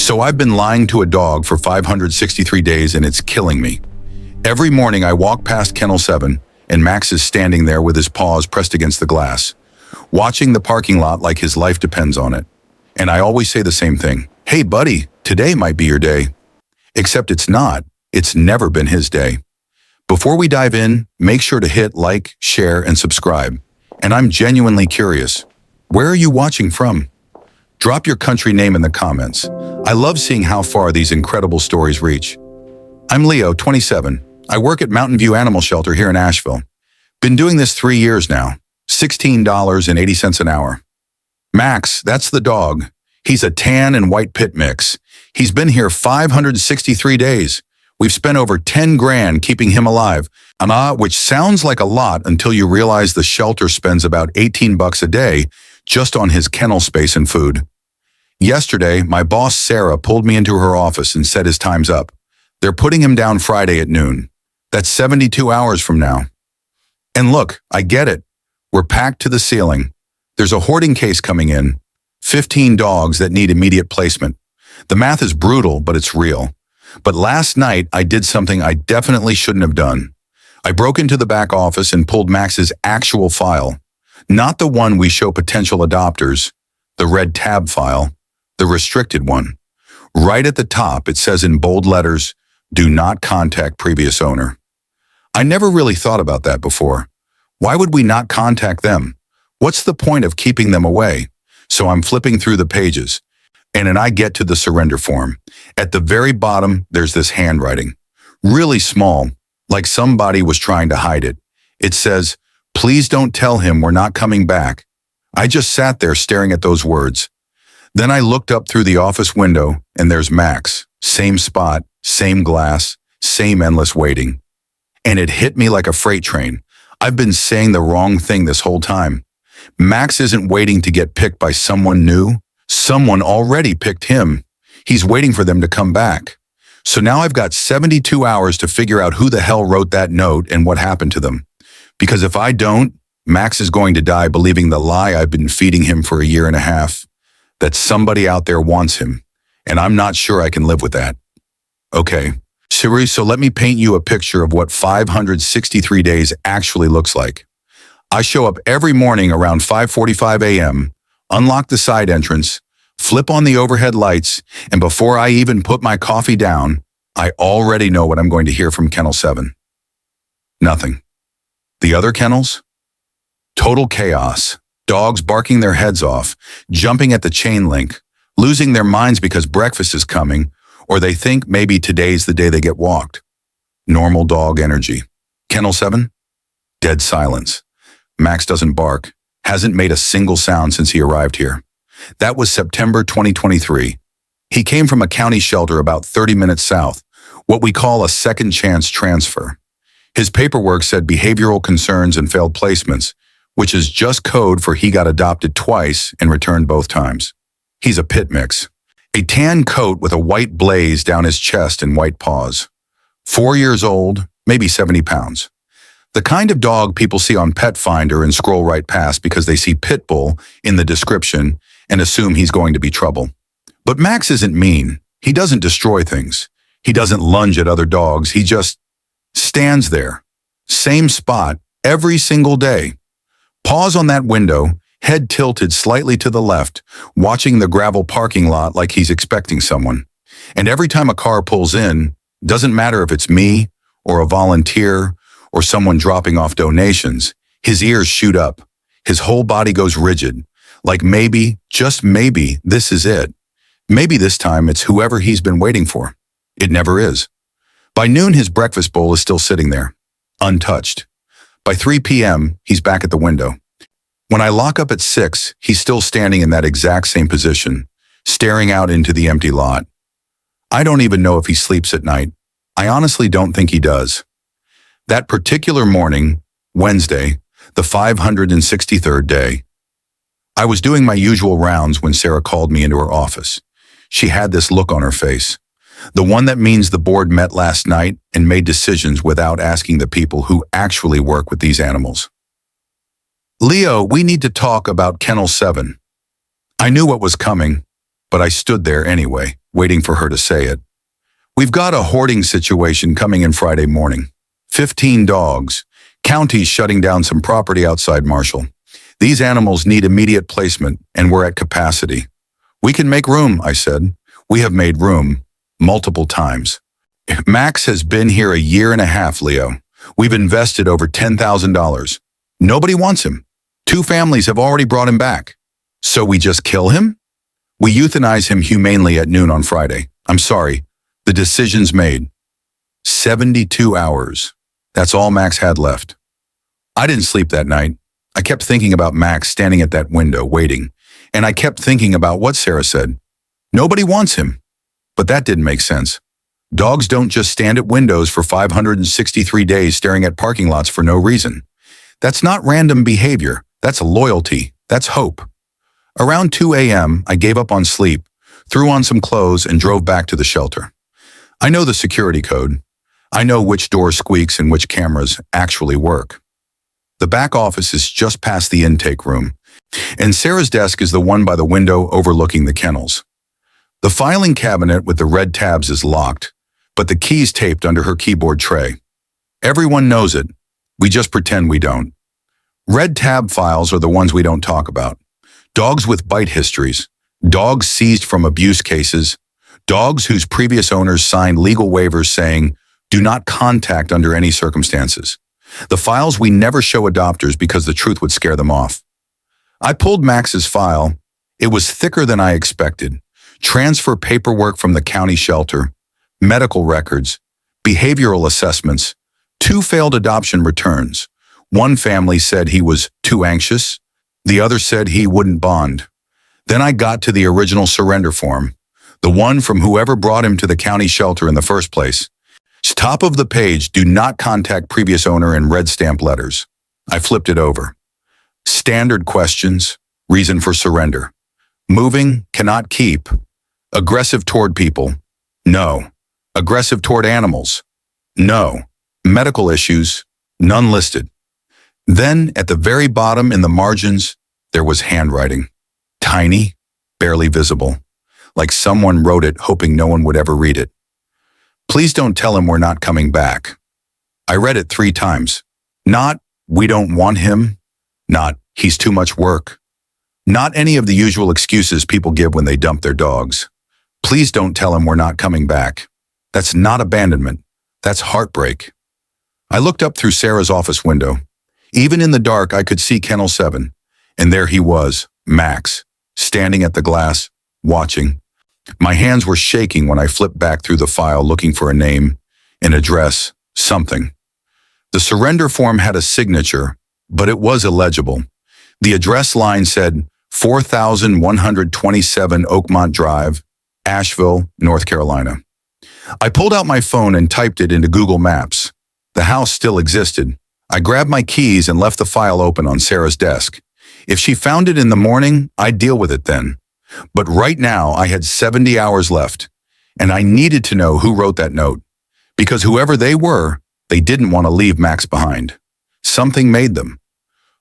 So I've been lying to a dog for 563 days and it's killing me. Every morning I walk past Kennel 7 and Max is standing there with his paws pressed against the glass, watching the parking lot like his life depends on it. And I always say the same thing. Hey buddy, today might be your day. Except it's not. It's never been his day. Before we dive in, make sure to hit like, share, and subscribe. And I'm genuinely curious. Where are you watching from? Drop your country name in the comments. I love seeing how far these incredible stories reach. I'm Leo, 27. I work at Mountain View Animal Shelter here in Asheville. Been doing this 3 years now. $16.80 an hour. Max, that's the dog. He's a tan and white pit mix. He's been here 563 days. We've spent over 10 grand keeping him alive, which sounds like a lot until you realize the shelter spends about 18 bucks a day just on his kennel space and food. Yesterday, my boss Sarah pulled me into her office and said his time's up. They're putting him down Friday at noon. That's 72 hours from now. And look, I get it. We're packed to the ceiling. There's a hoarding case coming in. 15 dogs that need immediate placement. The math is brutal, but it's real. But last night, I did something I definitely shouldn't have done. I broke into the back office and pulled Max's actual file. Not the one we show potential adopters, the red tab file, the restricted one. Right at the top, it says in bold letters, "Do not contact previous owner." I never really thought about that before. Why would we not contact them? What's the point of keeping them away? So I'm flipping through the pages, and then I get to the surrender form. At the very bottom, there's this handwriting. Really small, like somebody was trying to hide it. It says, "Please don't tell him we're not coming back." I just sat there staring at those words. Then I looked up through the office window, and there's Max. Same spot, same glass, same endless waiting. And it hit me like a freight train. I've been saying the wrong thing this whole time. Max isn't waiting to get picked by someone new. Someone already picked him. He's waiting for them to come back. So now I've got 72 hours to figure out who the hell wrote that note and what happened to them. Because if I don't, Max is going to die believing the lie I've been feeding him for a year and a half, that somebody out there wants him, and I'm not sure I can live with that. Okay, Siri, so let me paint you a picture of what 563 days actually looks like. I show up every morning around 5:45 a.m., unlock the side entrance, flip on the overhead lights, and before I even put my coffee down, I already know what I'm going to hear from Kennel 7. Nothing. The other kennels? Total chaos. Dogs barking their heads off, jumping at the chain link, losing their minds because breakfast is coming, or they think maybe today's the day they get walked. Normal dog energy. Kennel 7? Dead silence. Max doesn't bark, hasn't made a single sound since he arrived here. That was September 2023. He came from a county shelter about 30 minutes south, what we call a second chance transfer. His paperwork said behavioral concerns and failed placements, which is just code for he got adopted twice and returned both times. He's a pit mix. A tan coat with a white blaze down his chest and white paws. 4 years old, maybe 70 pounds. The kind of dog people see on Pet Finder and scroll right past because they see pit bull in the description and assume he's going to be trouble. But Max isn't mean. He doesn't destroy things. He doesn't lunge at other dogs. He just stands there. Same spot every single day. Paws on that window, head tilted slightly to the left, watching the gravel parking lot like he's expecting someone. And every time a car pulls in, doesn't matter if it's me or a volunteer or someone dropping off donations, his ears shoot up. His whole body goes rigid, like maybe, just maybe, this is it. Maybe this time it's whoever he's been waiting for. It never is. By noon, his breakfast bowl is still sitting there, untouched. By 3 p.m., he's back at the window. When I lock up at 6, he's still standing in that exact same position, staring out into the empty lot. I don't even know if he sleeps at night. I honestly don't think he does. That particular morning, Wednesday, the 563rd day, I was doing my usual rounds when Sarah called me into her office. She had this look on her face, the one that means the board met last night and made decisions without asking the people who actually work with these animals. "Leo, we need to talk about Kennel 7. I knew what was coming. but I stood there anyway, waiting for her to say it. We've got a hoarding situation coming in Friday morning. 15 dogs. County's shutting down some property outside Marshall. These animals need immediate placement, and we're at capacity. We can make room, I said. We have made room, multiple times. Max has been here a year and a half, Leo. We've invested over $10,000. Nobody wants him. 2 families have already brought him back. So we just kill him? We euthanize him humanely at noon on Friday. I'm sorry. The decision's made. 72 hours. That's all Max had left. I didn't sleep that night. I kept thinking about Max standing at that window, waiting. And I kept thinking about what Sarah said. Nobody wants him. But that didn't make sense. Dogs don't just stand at windows for 563 days staring at parking lots for no reason. That's not random behavior. That's loyalty. That's hope. Around 2 a.m., I gave up on sleep, threw on some clothes, and drove back to the shelter. I know the security code. I know which door squeaks and which cameras actually work. The back office is just past the intake room, and Sarah's desk is the one by the window overlooking the kennels. The filing cabinet with the red tabs is locked, but the key's taped under her keyboard tray. Everyone knows it. We just pretend we don't. Red tab files are the ones we don't talk about. Dogs with bite histories, dogs seized from abuse cases, dogs whose previous owners signed legal waivers saying, "Do not contact under any circumstances." The files we never show adopters because the truth would scare them off. I pulled Max's file. It was thicker than I expected. Transfer paperwork from the county shelter, medical records, behavioral assessments, 2 failed adoption returns. One family said he was too anxious. The other said he wouldn't bond. Then I got to the original surrender form, the one from whoever brought him to the county shelter in the first place. Top of the page, "Do not contact previous owner" in red stamp letters. I flipped it over. Standard questions, reason for surrender. Moving, cannot keep. Aggressive toward people, no. Aggressive toward animals, no. Medical issues, none listed. Then, at the very bottom in the margins, there was handwriting. Tiny, barely visible, like someone wrote it hoping no one would ever read it. "Please don't tell him we're not coming back." I read it 3 times. Not, "We don't want him." Not, "He's too much work." Not any of the usual excuses people give when they dump their dogs. "Please don't tell him we're not coming back." That's not abandonment. That's heartbreak. I looked up through Sarah's office window. Even in the dark, I could see Kennel 7. And there he was, Max, standing at the glass, watching. My hands were shaking when I flipped back through the file looking for a name, an address, something. The surrender form had a signature, but it was illegible. The address line said 4127 Oakmont Drive, Asheville, North Carolina. I pulled out my phone and typed it into Google Maps. The house still existed. I grabbed my keys and left the file open on Sarah's desk. If she found it in the morning, I'd deal with it then. But right now, I had 70 hours left, and I needed to know who wrote that note. Because whoever they were, they didn't want to leave Max behind. Something made them.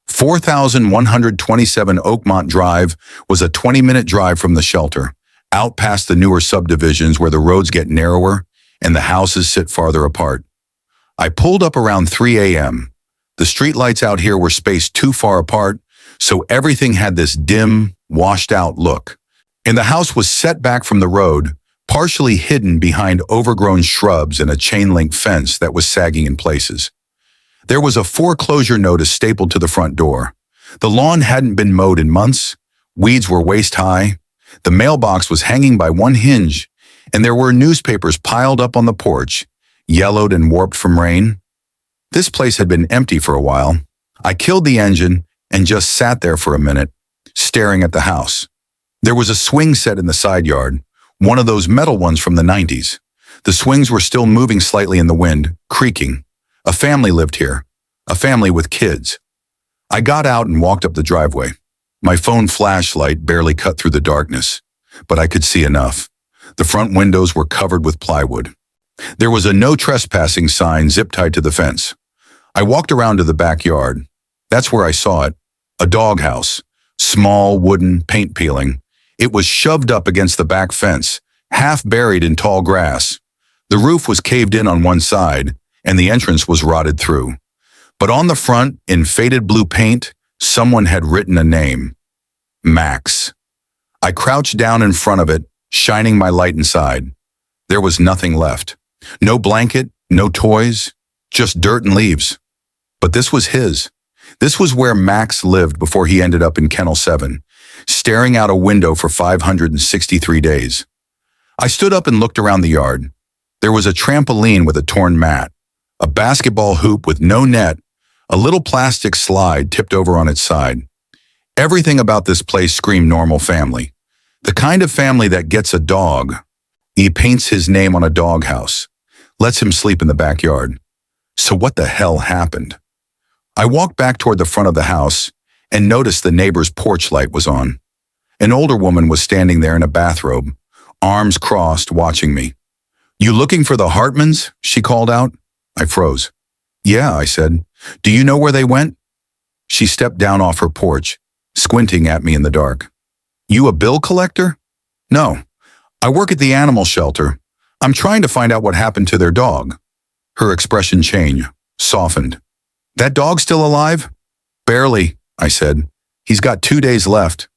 4127 Oakmont Drive was a 20-minute drive from the shelter, out past the newer subdivisions where the roads get narrower and the houses sit farther apart. I pulled up around 3 a.m. The streetlights out here were spaced too far apart, so everything had this dim, washed-out look. And the house was set back from the road, partially hidden behind overgrown shrubs and a chain-link fence that was sagging in places. There was a foreclosure notice stapled to the front door. The lawn hadn't been mowed in months, weeds were waist-high, the mailbox was hanging by one hinge, and there were newspapers piled up on the porch, yellowed and warped from rain. This place had been empty for a while. I killed the engine and just sat there for a minute, staring at the house. There was a swing set in the side yard, one of those metal ones from the 90s. The swings were still moving slightly in the wind, creaking. A family lived here, a family with kids. I got out and walked up the driveway. My phone flashlight barely cut through the darkness, but I could see enough. The front windows were covered with plywood. There was a no trespassing sign zip-tied to the fence. I walked around to the backyard. That's where I saw it, a doghouse, small, wooden, paint peeling. It was shoved up against the back fence, half buried in tall grass. The roof was caved in on one side, and the entrance was rotted through. But on the front, in faded blue paint, someone had written a name. Max. I crouched down in front of it, shining my light inside. There was nothing left. No blanket, no toys, just dirt and leaves. But this was his. This was where Max lived before he ended up in Kennel 7, staring out a window for 563 days. I stood up and looked around the yard. There was a trampoline with a torn mat, a basketball hoop with no net, a little plastic slide tipped over on its side. Everything about this place screamed normal family. The kind of family that gets a dog. He paints his name on a doghouse, lets him sleep in the backyard. So what the hell happened? I walked back toward the front of the house and noticed the neighbor's porch light was on. An older woman was standing there in a bathrobe, arms crossed, watching me. "You looking for the Hartmans?" she called out. I froze. "Yeah," I said. "Do you know where they went?" She stepped down off her porch, squinting at me in the dark. "You a bill collector?" "No. I work at the animal shelter. I'm trying to find out what happened to their dog." Her expression changed, softened. "That dog still alive?" "Barely," I said. "He's got 2 days left."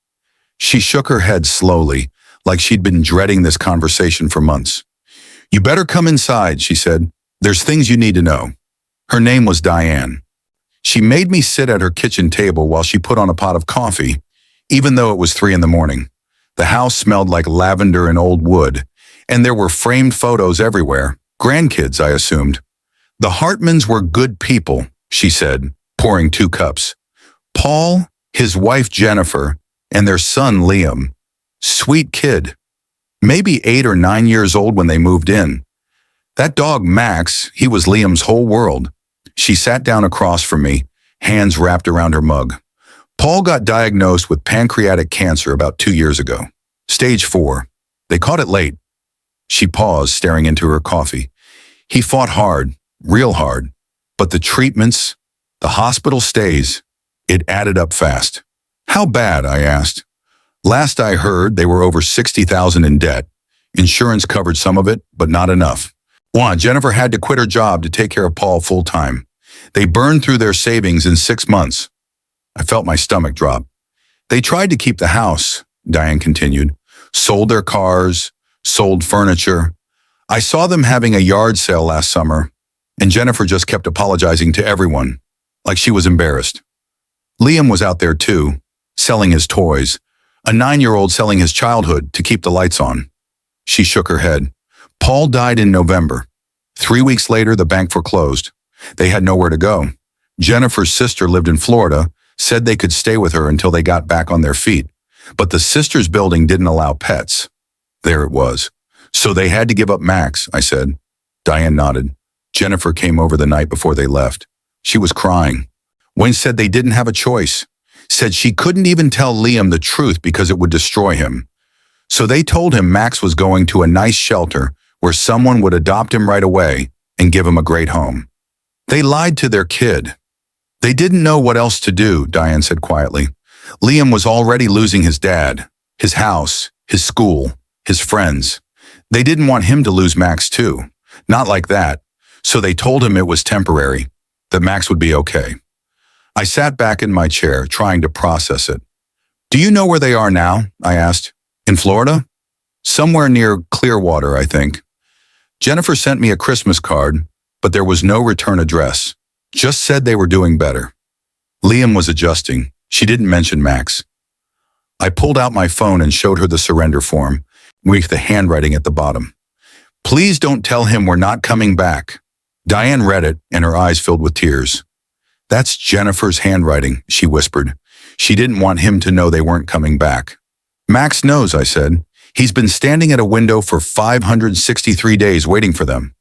She shook her head slowly, like she'd been dreading this conversation for months. "You better come inside," she said. "There's things you need to know." Her name was Diane. She made me sit at her kitchen table while she put on a pot of coffee, even though it was 3 a.m. The house smelled like lavender and old wood, and there were framed photos everywhere. Grandkids, I assumed. "The Hartmans were good people," she said, pouring 2 cups. "Paul, his wife Jennifer, and their son Liam. Sweet kid. Maybe 8 or 9 years old when they moved in. That dog Max, he was Liam's whole world." She sat down across from me, hands wrapped around her mug. "Paul got diagnosed with pancreatic cancer about 2 years ago. Stage 4. They caught it late." She paused, staring into her coffee. "He fought hard, real hard. But the treatments, the hospital stays, it added up fast." "How bad?" I asked. "Last I heard, they were over $60,000 in debt. Insurance covered some of it, but not enough. Jennifer had to quit her job to take care of Paul full-time. They burned through their savings in 6 months. I felt my stomach drop. "They tried to keep the house," Diane continued. "Sold their cars, sold furniture. I saw them having a yard sale last summer, and Jennifer just kept apologizing to everyone, like she was embarrassed. Liam was out there too, selling his toys, a 9-year-old selling his childhood to keep the lights on." She shook her head. "Paul died in November. 3 weeks later, the bank foreclosed. They had nowhere to go. Jennifer's sister lived in Florida, said they could stay with her until they got back on their feet. But the sister's building didn't allow pets. There it was. So they had to give up Max," I said. Diane nodded. "Jennifer came over the night before they left. She was crying. Wayne said they didn't have a choice. Said she couldn't even tell Liam the truth because it would destroy him. So they told him Max was going to a nice shelter where someone would adopt him right away and give him a great home. They lied to their kid. They didn't know what else to do," Diane said quietly. "Liam was already losing his dad, his house, his school, his friends. They didn't want him to lose Max too. Not like that. So they told him it was temporary, that Max would be okay." I sat back in my chair, trying to process it. "Do you know where they are now?" I asked. "In Florida?" "Somewhere near Clearwater, I think. Jennifer sent me a Christmas card, but there was no return address. Just said they were doing better. Liam was adjusting. She didn't mention Max." I pulled out my phone and showed her the surrender form, with the handwriting at the bottom. "Please don't tell him we're not coming back." Diane read it, and her eyes filled with tears. "That's Jennifer's handwriting," she whispered. She didn't want him to know they weren't coming back. "Max knows," I said. "He's been standing at a window for 563 days waiting for them."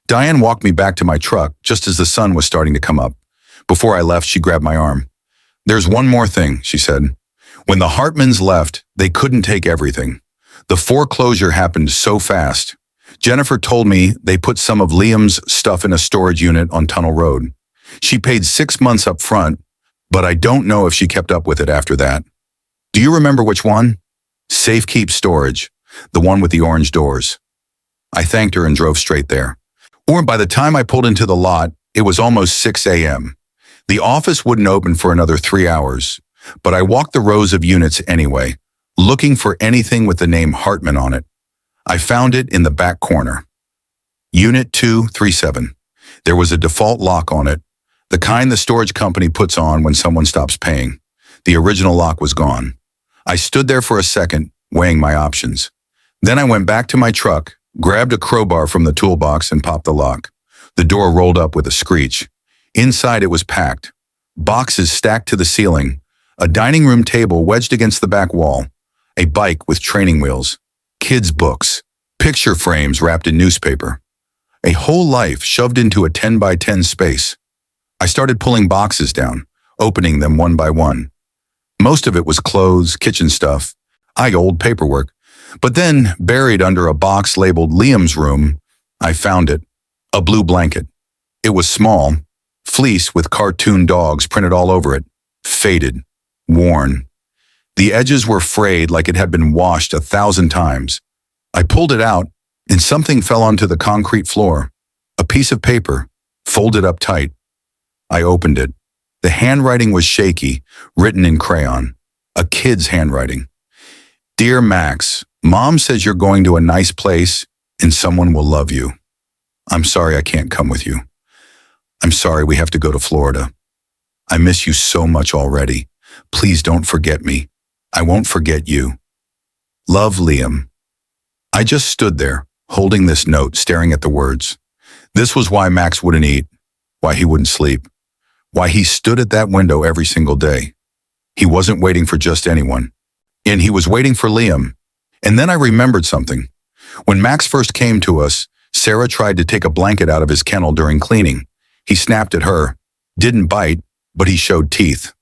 Diane walked me back to my truck just as the sun was starting to come up. Before I left, she grabbed my arm. "There's one more thing," she said. "When the Hartmans left, they couldn't take everything. The foreclosure happened so fast. Jennifer told me they put some of Liam's stuff in a storage unit on Tunnel Road. She paid 6 months up front, but I don't know if she kept up with it after that." "Do you remember which one?" Safekeep Storage, the one with the orange doors. I thanked her and drove straight there. Or by the time I pulled into the lot, it was almost 6 a.m. The office wouldn't open for another 3 hours, but I walked the rows of units anyway, looking for anything with the name Hartman on it. I found it in the back corner. Unit 237. There was a default lock on it, the kind the storage company puts on when someone stops paying. The original lock was gone. I stood there for a second, weighing my options. Then I went back to my truck, grabbed a crowbar from the toolbox and popped the lock. The door rolled up with a screech. Inside it was packed. Boxes stacked to the ceiling, a dining room table wedged against the back wall, a bike with training wheels, kids' books, picture frames wrapped in newspaper. A whole life shoved into a 10 by 10 space. I started pulling boxes down, opening them one by one. Most of it was clothes, kitchen stuff, old paperwork. But then, buried under a box labeled Liam's room, I found it. A blue blanket. It was small, fleece with cartoon dogs printed all over it, faded, worn. The edges were frayed like it had been washed 1,000 times. I pulled it out, and something fell onto the concrete floor. A piece of paper, folded up tight. I opened it. The handwriting was shaky, written in crayon. A kid's handwriting. Dear Max, Mom says you're going to a nice place and someone will love you. I'm sorry I can't come with you. I'm sorry we have to go to Florida. I miss you so much already. Please don't forget me. I won't forget you. Love, Liam. I just stood there, holding this note, staring at the words. This was why Max wouldn't eat, why he wouldn't sleep, why he stood at that window every single day. He wasn't waiting for just anyone, and he was waiting for Liam. And then I remembered something. When Max first came to us, Sarah tried to take a blanket out of his kennel during cleaning. He snapped at her, didn't bite, but he showed teeth.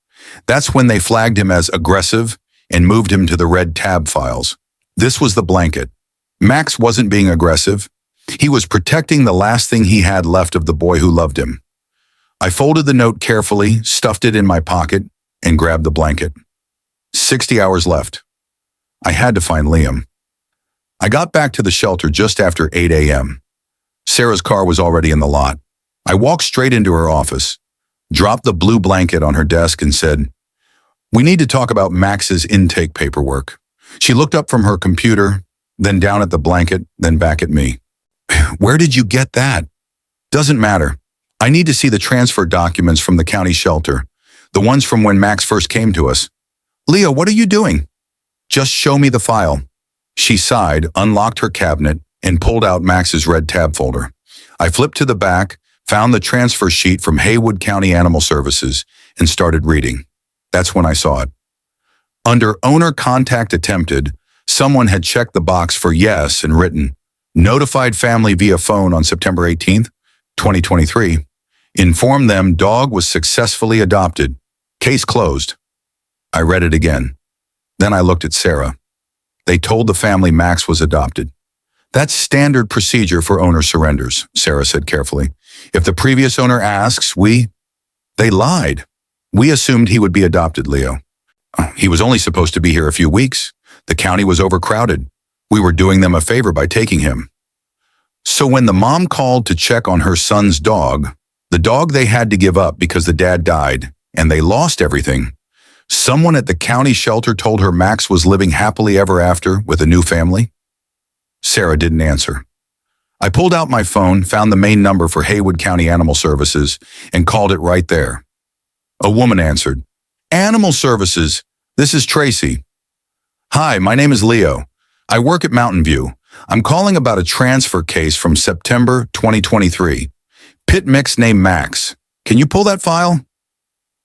That's when they flagged him as aggressive and moved him to the red tab files. This was the blanket. Max wasn't being aggressive. He was protecting the last thing he had left of the boy who loved him. I folded the note carefully, stuffed it in my pocket, and grabbed the blanket. 60 hours left. I had to find Liam. I got back to the shelter just after 8 a.m. Sarah's car was already in the lot. I walked straight into her office, dropped the blue blanket on her desk and said, "We need to talk about Max's intake paperwork." She looked up from her computer, then down at the blanket, then back at me. "Where did you get that?" "Doesn't matter. I need to see the transfer documents from the county shelter, the ones from when Max first came to us." "Leah, what are you doing?" "Just show me the file." She sighed, unlocked her cabinet, and pulled out Max's red tab folder. I flipped to the back, found the transfer sheet from Haywood County Animal Services, and started reading. That's when I saw it. Under owner contact attempted, someone had checked the box for yes and written, "Notified family via phone on September 18th, 2023. Informed them dog was successfully adopted. Case closed." I read it again. Then I looked at Sarah. They told the family Max was adopted. "That's standard procedure for owner surrenders," Sarah said carefully. "If the previous owner asks, They lied. We assumed he would be adopted, Leo. He was only supposed to be here a few weeks. The county was overcrowded. We were doing them a favor by taking him." So when the mom called to check on her son's dog, the dog they had to give up because the dad died, and they lost everything, someone at the county shelter told her Max was living happily ever after with a new family? Sarah didn't answer. I pulled out my phone, found the main number for Haywood County Animal Services, and called it right there. A woman answered. "Animal Services, this is Tracy." "Hi, my name is Leo. I work at Mountain View. I'm calling about a transfer case from September 2023. Pit mix named Max. Can you pull that file?"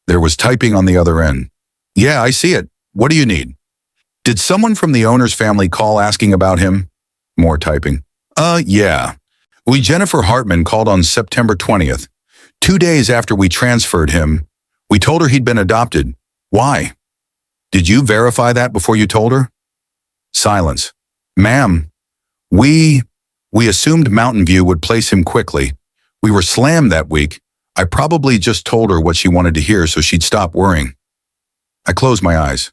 There was typing on the other end. "Yeah, I see it. What do you need?" "Did someone from the owner's family call asking about him?" More typing. Yeah. Jennifer Hartman called on September 20th. 2 days after we transferred him, we told her he'd been adopted. Why? Did you verify that before you told her?" Silence. "Ma'am, we assumed Mountain View would place him quickly. We were slammed that week. I probably just told her what she wanted to hear so she'd stop worrying." I closed my eyes.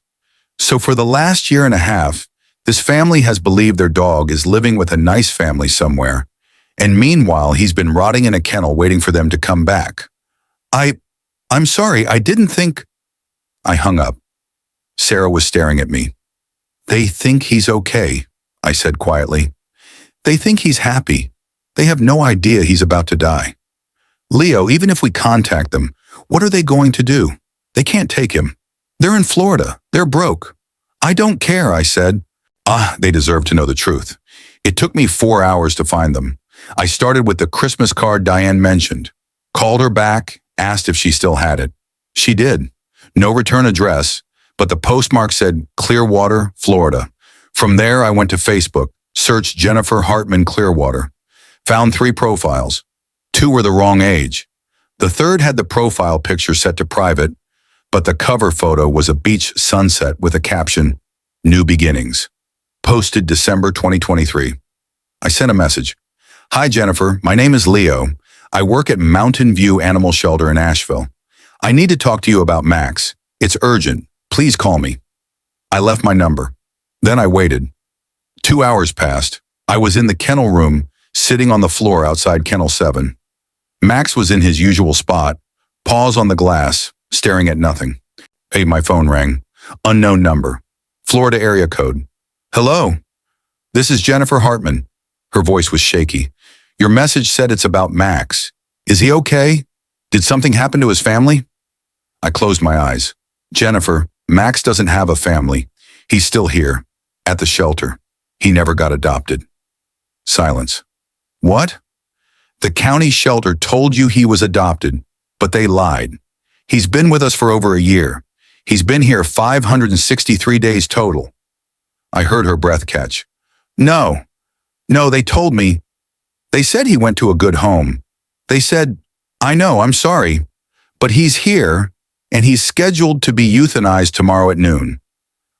So for the last year and a half, This family has believed their dog is living with a nice family somewhere, and meanwhile he's been rotting in a kennel waiting for them to come back. I'm sorry, I didn't think... I hung up. Sarah was staring at me. They think he's okay, I said quietly. They think he's happy. They have no idea he's about to die. Leo, even if we contact them, what are they going to do? They can't take him. They're in Florida. They're broke. I don't care, I said. They deserve to know the truth. It took me 4 hours to find them. I started with the Christmas card Diane mentioned. Called her back, asked if she still had it. She did. No return address, but the postmark said Clearwater, Florida. From there, I went to Facebook, searched Jennifer Hartman Clearwater. Found 3 profiles. 2 were the wrong age. The third had the profile picture set to private, but the cover photo was a beach sunset with a caption, New Beginnings. Posted December 2023. I sent a message. Hi Jennifer, my name is Leo. I work at Mountain View Animal Shelter in Asheville. I need to talk to you about Max. It's urgent. Please call me. I left my number. Then I waited. 2 hours passed. I was in the kennel room, sitting on the floor outside Kennel 7. Max was in his usual spot, paws on the glass, staring at nothing. Hey, my phone rang. Unknown number. Florida area code. Hello. This is Jennifer Hartman. Her voice was shaky. Your message said it's about Max. Is he okay? Did something happen to his family? I closed my eyes. Jennifer, Max doesn't have a family. He's still here, at the shelter. He never got adopted. Silence. What? The county shelter told you he was adopted, but they lied. He's been with us for over a year. He's been here 563 days total. I heard her breath catch. No, they told me. They said he went to a good home. They said, I know, I'm sorry, but he's here and he's scheduled to be euthanized tomorrow at noon.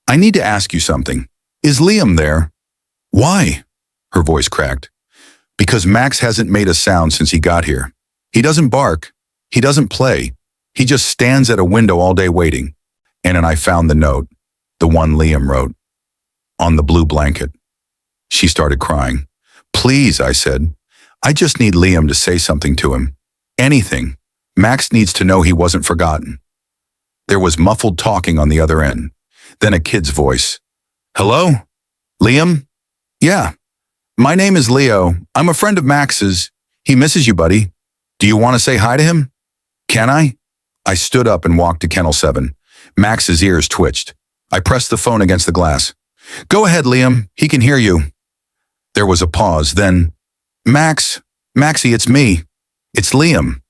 I need to ask you something. Is Liam there? Why? Her voice cracked. Because Max hasn't made a sound since he got here. He doesn't bark. He doesn't play. He just stands at a window all day waiting. And then I found the note, the one Liam wrote, on the blue blanket. She started crying. Please, I said. I just need Liam to say something to him. Anything. Max needs to know he wasn't forgotten. There was muffled talking on the other end. Then a kid's voice. Hello? Liam? Yeah. My name is Leo. I'm a friend of Max's. He misses you, buddy. Do you want to say hi to him? Can I? I stood up and walked to Kennel 7. Max's ears twitched. I pressed the phone against the glass. Go ahead, Liam. He can hear you. There was a pause, then, Maxie, it's me. It's Liam.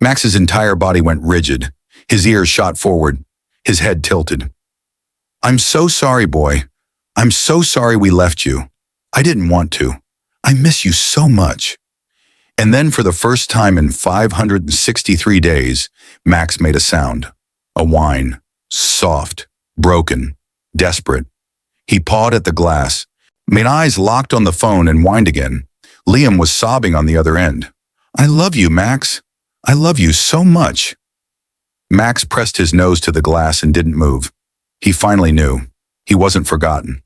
Max's entire body went rigid. His ears shot forward. His head tilted. I'm so sorry, boy. I'm so sorry we left you. I didn't want to. I miss you so much. And then for the first time in 563 days, Max made a sound. A whine. Soft. Broken. Desperate. He pawed at the glass, made eyes locked on the phone and whined again. Liam was sobbing on the other end. I love you, Max. I love you so much. Max pressed his nose to the glass and didn't move. He finally knew. He wasn't forgotten.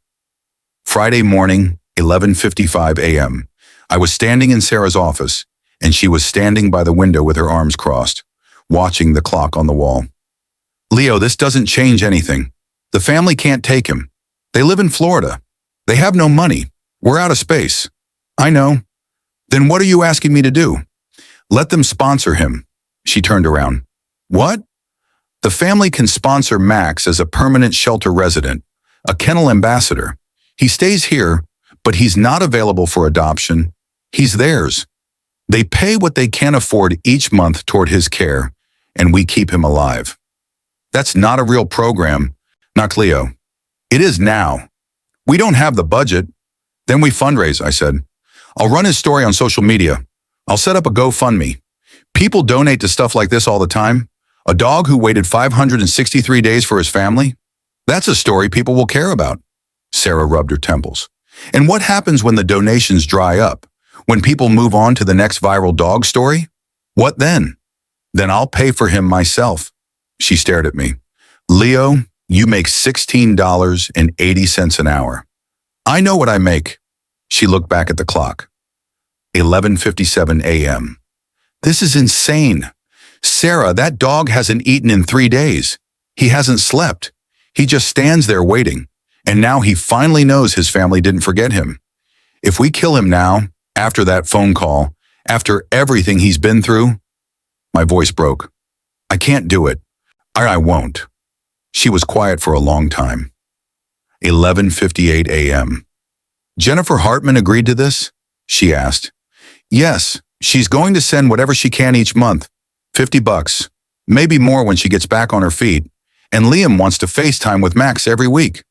Friday morning, 11:55 a.m. I was standing in Sarah's office, and she was standing by the window with her arms crossed, watching the clock on the wall. Leo, this doesn't change anything. The family can't take him. They live in Florida. They have no money. We're out of space. I know. Then what are you asking me to do? Let them sponsor him. She turned around. What? The family can sponsor Max as a permanent shelter resident, a kennel ambassador. He stays here, but he's not available for adoption. He's theirs. They pay what they can afford each month toward his care, and we keep him alive. That's not a real program, not Leo. It is now. We don't have the budget. Then we fundraise, I said. I'll run his story on social media. I'll set up a GoFundMe. People donate to stuff like this all the time. A dog who waited 563 days for his family? That's a story people will care about. Sarah rubbed her temples. And what happens when the donations dry up? When people move on to the next viral dog story? What then? Then I'll pay for him myself. She stared at me. Leo, you make $16.80 an hour. I know what I make. She looked back at the clock. 11:57 a.m. This is insane. Sarah, that dog hasn't eaten in 3 days. He hasn't slept. He just stands there waiting. And now he finally knows his family didn't forget him. If we kill him now, after that phone call, after everything he's been through, my voice broke. I can't do it. I won't. She was quiet for a long time. 11:58 a.m. Jennifer Hartman agreed to this? She asked. Yes, she's going to send whatever she can each month. $50, maybe more when she gets back on her feet. And Liam wants to FaceTime with Max every week.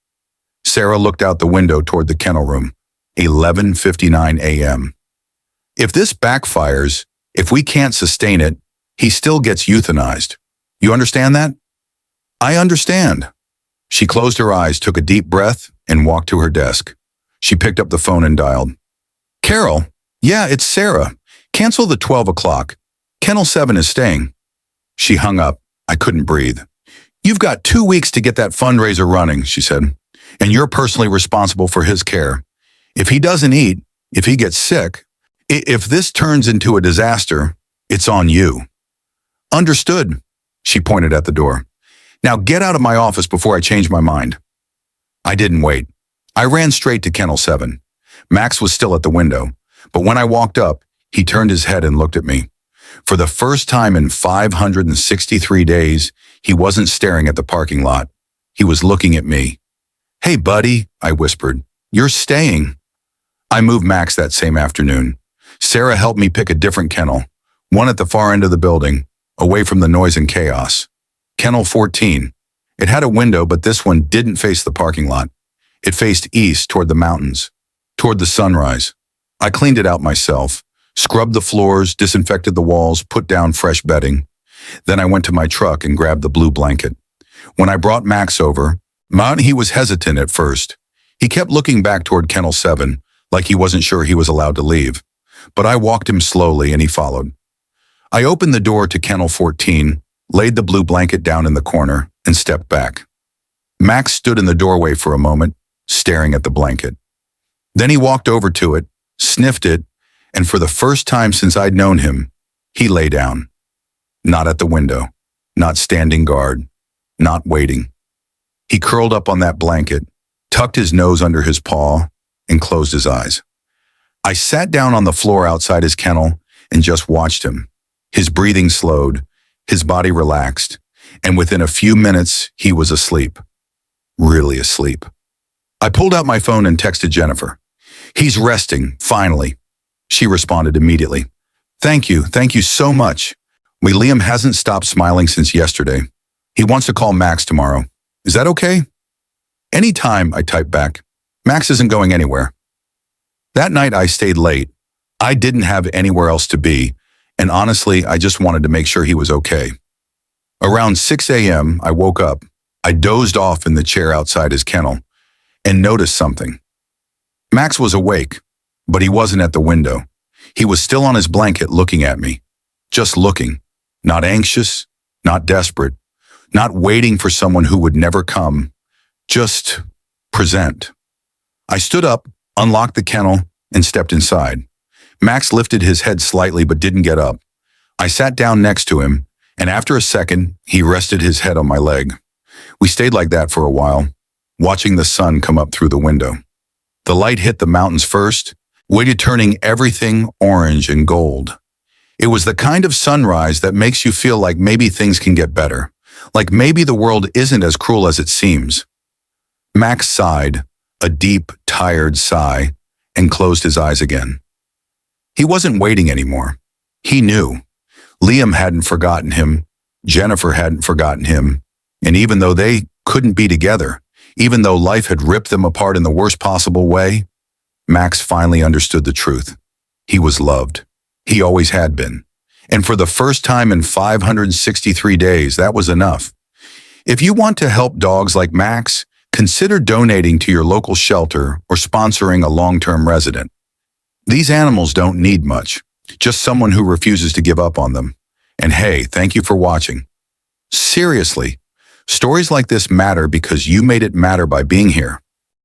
Sarah looked out the window toward the kennel room. 11:59 a.m. If this backfires, if we can't sustain it, he still gets euthanized. You understand that? I understand. She closed her eyes, took a deep breath, and walked to her desk. She picked up the phone and dialed. Carol? Yeah, it's Sarah. Cancel the 12 o'clock. Kennel 7 is staying. She hung up. I couldn't breathe. You've got 2 weeks to get that fundraiser running, she said, and you're personally responsible for his care. If he doesn't eat, if he gets sick, if this turns into a disaster, it's on you. Understood, she pointed at the door. Now get out of my office before I change my mind. I didn't wait. I ran straight to Kennel 7. Max was still at the window, but when I walked up, he turned his head and looked at me. For the first time in 563 days, he wasn't staring at the parking lot. He was looking at me. Hey, buddy, I whispered. You're staying. I moved Max that same afternoon. Sarah helped me pick a different kennel, one at the far end of the building, away from the noise and chaos. Kennel 14. It had a window, but this one didn't face the parking lot. It faced east toward the mountains, toward the sunrise. I cleaned it out myself, scrubbed the floors, disinfected the walls, put down fresh bedding. Then I went to my truck and grabbed the blue blanket. When I brought Max over, he was hesitant at first. He kept looking back toward Kennel 7, like he wasn't sure he was allowed to leave. But I walked him slowly and he followed. I opened the door to Kennel 14, laid the blue blanket down in the corner, and stepped back. Max stood in the doorway for a moment, staring at the blanket. Then he walked over to it, sniffed it, and for the first time since I'd known him, he lay down. Not at the window, not standing guard, not waiting. He curled up on that blanket, tucked his nose under his paw, and closed his eyes. I sat down on the floor outside his kennel and just watched him. His breathing slowed, his body relaxed, and within a few minutes, he was asleep. Really asleep. I pulled out my phone and texted Jennifer. He's resting, finally. She responded immediately. Thank you so much. Liam hasn't stopped smiling since yesterday. He wants to call Max tomorrow. Is that okay? Anytime, I typed back. Max isn't going anywhere. That night I stayed late. I didn't have anywhere else to be, and honestly, I just wanted to make sure he was okay. Around 6 a.m., I woke up. I dozed off in the chair outside his kennel and noticed something. Max was awake, but he wasn't at the window. He was still on his blanket looking at me. Just looking. Not anxious, not desperate, not waiting for someone who would never come. Just present. I stood up, unlocked the kennel, and stepped inside. Max lifted his head slightly but didn't get up. I sat down next to him, and after a second, he rested his head on my leg. We stayed like that for a while, watching the sun come up through the window. The light hit the mountains first, waited turning everything orange and gold. It was the kind of sunrise that makes you feel like maybe things can get better, like maybe the world isn't as cruel as it seems. Max sighed, a deep, tired sigh, and closed his eyes again. He wasn't waiting anymore. He knew. Liam hadn't forgotten him, Jennifer hadn't forgotten him, and even though they couldn't be together, even though life had ripped them apart in the worst possible way, Max finally understood the truth. He was loved. He always had been. And for the first time in 563 days, that was enough. If you want to help dogs like Max, consider donating to your local shelter or sponsoring a long-term resident. These animals don't need much, just someone who refuses to give up on them. And hey, thank you for watching. Seriously, stories like this matter because you made it matter by being here.